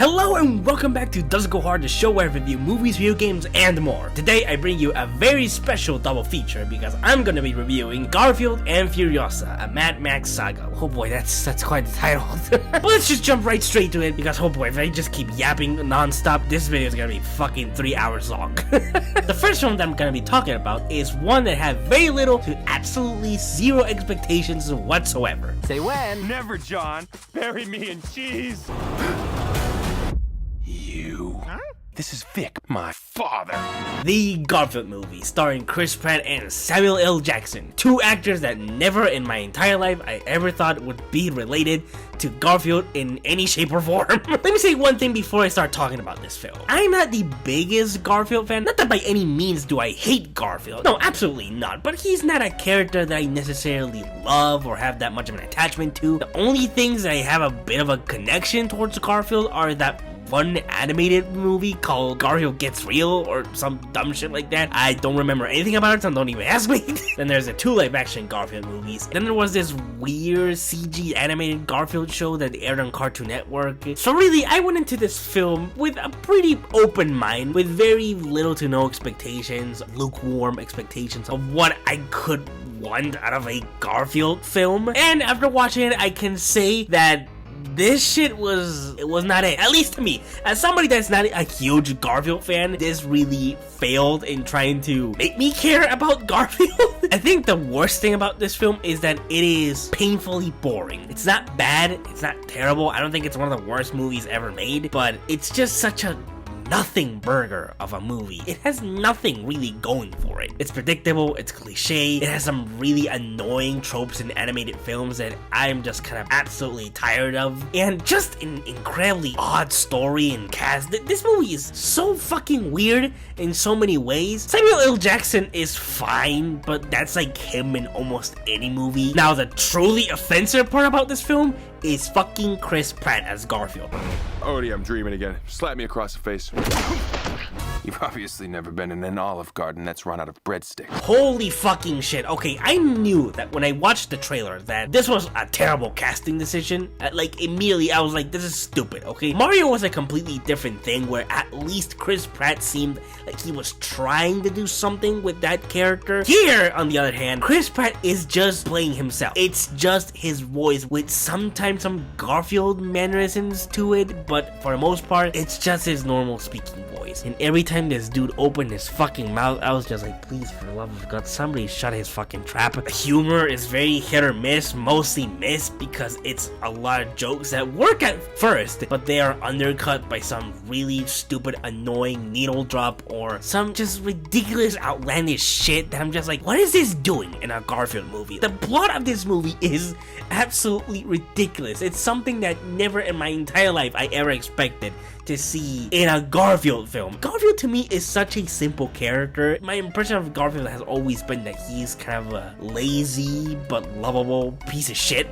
Hello and welcome back to Does It Go Hard, the show where I review movies, video games, and more. Today I bring you a very special double feature because I'm gonna be reviewing Garfield and Furiosa, a Mad Max Saga. Oh boy, that's quite the title. But let's just jump right straight to it because oh boy, if I just keep yapping non-stop, this video is gonna be fucking 3 hours long. The first film that I'm gonna be talking about is one that had very little to absolutely zero expectations whatsoever. Say when? Never, John. Bury me in cheese. You. Huh? This is Vic, my father. The Garfield Movie, starring Chris Pratt and Samuel L. Jackson, two actors that never in my entire life I ever thought would be related to Garfield in any shape or form. Let me say one thing before I start talking about this film. I'm not the biggest Garfield fan, not that by any means do I hate Garfield. No, absolutely not, but he's not a character that I necessarily love or have that much of an attachment to. The only things that I have a bit of a connection towards Garfield are that one animated movie called Garfield Gets Real or some dumb shit like that. I don't remember anything about it, so don't even ask me. Then there's the two live action Garfield movies. Then there was this weird CG animated Garfield show that aired on Cartoon Network. So really, I went into this film with a pretty open mind, with very little to no expectations, lukewarm expectations of what I could want out of a Garfield film. And after watching it, I can say that this shit was not it. At least to me. As somebody that's not a huge Garfield fan, this really failed in trying to make me care about Garfield. I think the worst thing about this film is that it is painfully boring. It's not bad, it's not terrible. I don't think it's one of the worst movies ever made, but it's just such a nothing burger of a movie. It has nothing really going for it. It's predictable, it's cliche, it has some really annoying tropes in animated films that I'm just kind of absolutely tired of, and just an incredibly odd story and cast. This movie is so fucking weird in so many ways. Samuel L. Jackson is fine, but that's like him in almost any movie. Now the truly offensive part about this film is fucking Chris Pratt as Garfield. Odie, I'm dreaming again. Slap me across the face. You've obviously never been in an Olive Garden that's run out of breadsticks. Holy fucking shit. Okay, I knew that when I watched the trailer that this was a terrible casting decision. Like, immediately I was like, this is stupid, okay? Mario was a completely different thing where at least Chris Pratt seemed like he was trying to do something with that character. Here, on the other hand, Chris Pratt is just playing himself. It's just his voice with sometimes some Garfield mannerisms to it, but for the most part, it's just his normal speaking voice. And every time this dude opened his fucking mouth, I was just like, please, for the love of God, somebody shut his fucking trap. Humor is very hit or miss, mostly miss, because it's a lot of jokes that work at first, but they are undercut by some really stupid, annoying needle drop or some just ridiculous, outlandish shit that I'm just like, what is this doing in a Garfield movie? The plot of this movie is absolutely ridiculous. It's something that never in my entire life I ever expected to see in a Garfield film. Garfield to me is such a simple character. My impression of Garfield has always been that he's kind of a lazy but lovable piece of shit.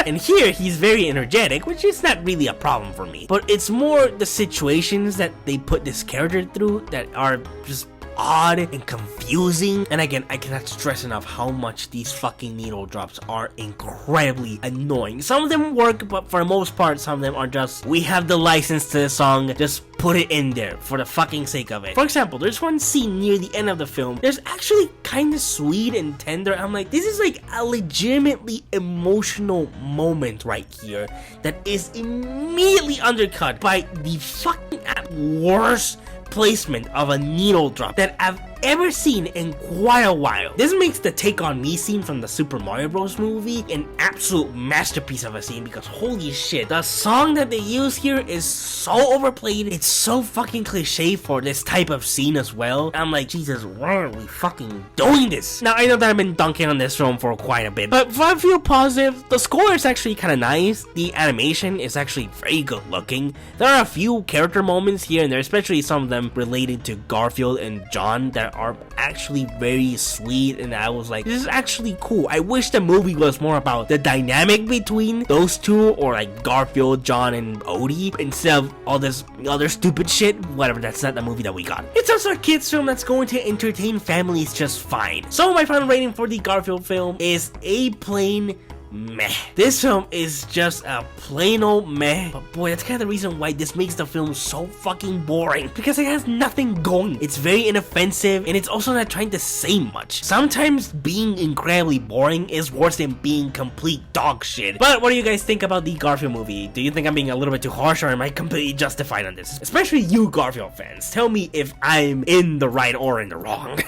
And here he's very energetic, which is not really a problem for me. But it's more the situations that they put this character through that are just odd and confusing. And again, I cannot stress enough how much these fucking needle drops are incredibly annoying. Some of them work, but for the most part, some of them are just, we have the license to the song, just put it in there for the fucking sake of it. For example, there's one scene near the end of the film, there's actually kind of sweet and tender. I'm like, this is like a legitimately emotional moment right here that is immediately undercut by the fucking worst placement of a needle drop that I've ever seen in quite a while. This makes the Take On Me scene from the Super Mario Bros. Movie an absolute masterpiece of a scene because holy shit, the song that they use here is so overplayed. It's so fucking cliche for this type of scene as well. I'm like, Jesus, why are we fucking doing this? Now, I know that I've been dunking on this film for quite a bit, but if I feel positive, the score is actually kind of nice. The animation is actually very good looking. There are a few character moments here and there, especially some of them related to Garfield and John that are actually very sweet, and I was like, this is actually cool. I wish the movie was more about the dynamic between those two, or like Garfield, John, and Odie, instead of all this other stupid shit. Whatever, that's not the movie that we got. It's also a kids film that's going to entertain families just fine. So my final rating for the Garfield film is A plain meh. This film is just a plain old meh, but boy, that's kind of the reason why this makes the film so fucking boring, because it has nothing going. It's very inoffensive, and it's also not trying to say much. Sometimes being incredibly boring is worse than being complete dog shit. But what do you guys think about the Garfield movie? Do you think I'm being a little bit too harsh, or am I completely justified on this? Especially you Garfield fans, tell me if I'm in the right or in the wrong.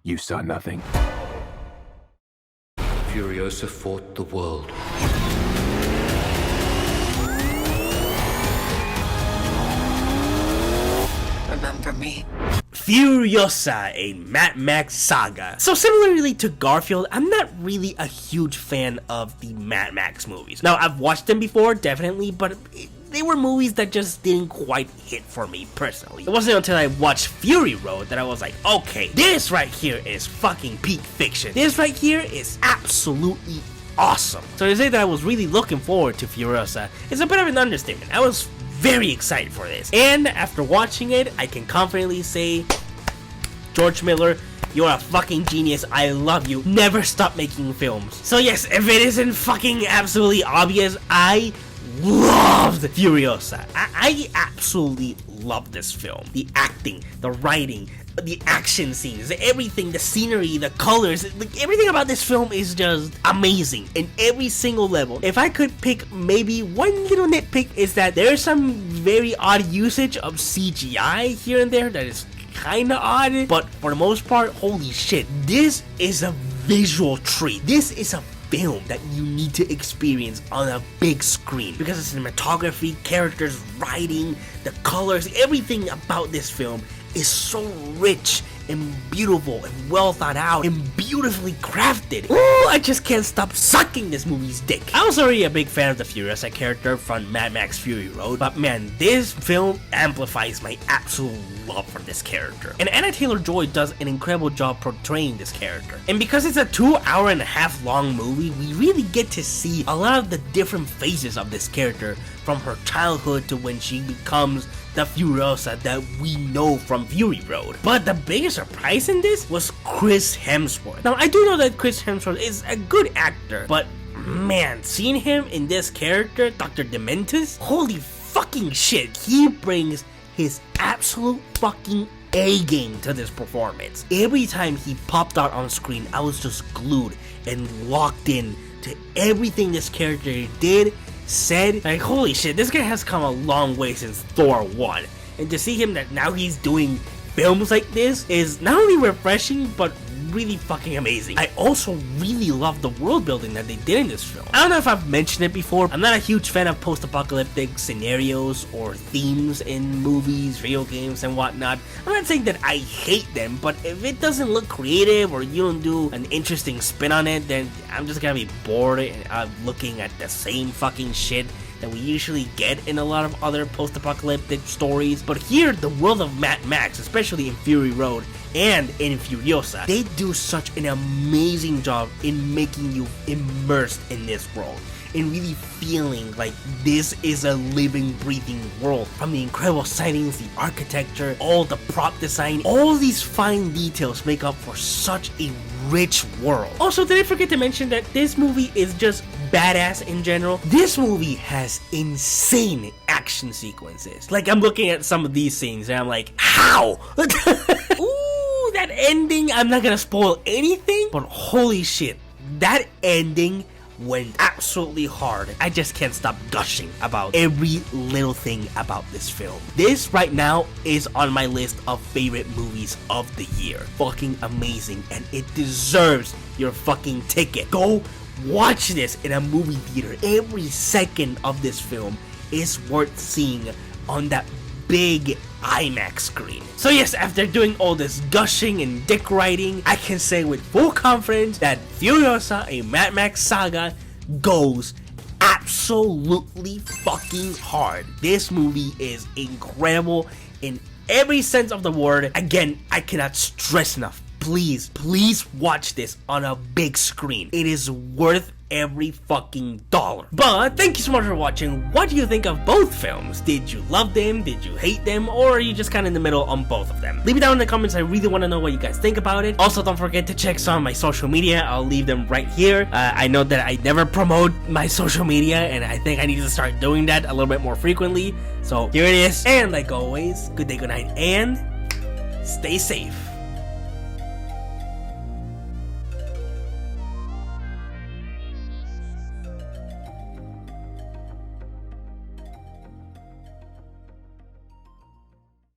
You saw nothing. Furiosa fought the world. Remember me? Furiosa, a Mad Max Saga. So similarly to Garfield, I'm not really a huge fan of the Mad Max movies. Now, I've watched them before, definitely, but they were movies that just didn't quite hit for me personally. It wasn't until I watched Fury Road that I was like, okay, this right here is fucking peak fiction. This right here is absolutely awesome. So to say that I was really looking forward to Furiosa is a bit of an understatement. I was very excited for this. And after watching it, I can confidently say, George Miller, you're a fucking genius. I love you. Never stop making films. So yes, if it isn't fucking absolutely obvious, I loved Furiosa. I absolutely love this film. The acting, the writing, the action scenes, everything, the scenery, the colors, like everything about this film is just amazing in every single level. If I could pick maybe one little nitpick, is that there's some very odd usage of CGI here and there that is kinda odd, but for the most part, holy shit, this is a visual treat. This is a film that you need to experience on a big screen, because the cinematography, characters, writing, the colors, everything about this film is so rich and beautiful and well thought out and beautifully crafted. Ooh, I just can't stop sucking this movie's dick. I was already a big fan of the Furiosa character from Mad Max Fury Road, but man, this film amplifies my absolute love for this character. And Anna Taylor-Joy does an incredible job portraying this character. And because it's a 2.5-hour long movie, we really get to see a lot of the different phases of this character, from her childhood to when she becomes the Furiosa that we know from Fury Road. But the biggest surprise in this was Chris Hemsworth. Now, I do know that Chris Hemsworth is a good actor, but man, seeing him in this character, Dr. Dementus, holy fucking shit, he brings his absolute fucking A-game to this performance. Every time he popped out on screen, I was just glued and locked in to everything this character did, said. Like, holy shit, this guy has come a long way since Thor 1. And to see him that now he's doing films like this is not only refreshing, but really fucking amazing. I also really love the world building that they did in this film. I don't know if I've mentioned it before, I'm not a huge fan of post-apocalyptic scenarios or themes in movies, video games, and whatnot. I'm not saying that I hate them, but if it doesn't look creative or you don't do an interesting spin on it, then I'm just gonna be bored and looking at the same fucking shit that we usually get in a lot of other post-apocalyptic stories. But here, the world of Mad Max, especially in Fury Road and in Furiosa, they do such an amazing job in making you immersed in this world and really feeling like this is a living, breathing world. From the incredible settings, the architecture, all the prop design, all these fine details make up for such a rich world. Also, did I forget to mention that this movie is just badass in general? This movie has insane action sequences. Like, I'm looking at some of these scenes and I'm like, how? Ooh, that ending, I'm not gonna spoil anything, but holy shit, that ending went absolutely hard. I just can't stop gushing about every little thing about this film. This right now is on my list of favorite movies of the year. Fucking amazing, and it deserves your fucking ticket. Go watch this in a movie theater. Every second of this film is worth seeing on that big IMAX screen. So yes, after doing all this gushing and dick riding, I can say with full confidence that Furiosa, a Mad Max Saga, goes absolutely fucking hard. This movie is incredible in every sense of the word. Again, I cannot stress enough, please watch this on a big screen. It is worth every fucking dollar. But thank you so much for watching. What do you think of both films? Did you love them? Did you hate them? Or are you just kind of in the middle on both of them? Leave it down in the comments. I really want to know what you guys think about it. Also, don't forget to check some of my social media. I'll leave them right here. I know that I never promote my social media, and I think I need to start doing that a little bit more frequently. So here it is. And like always, good day, good night, and stay safe.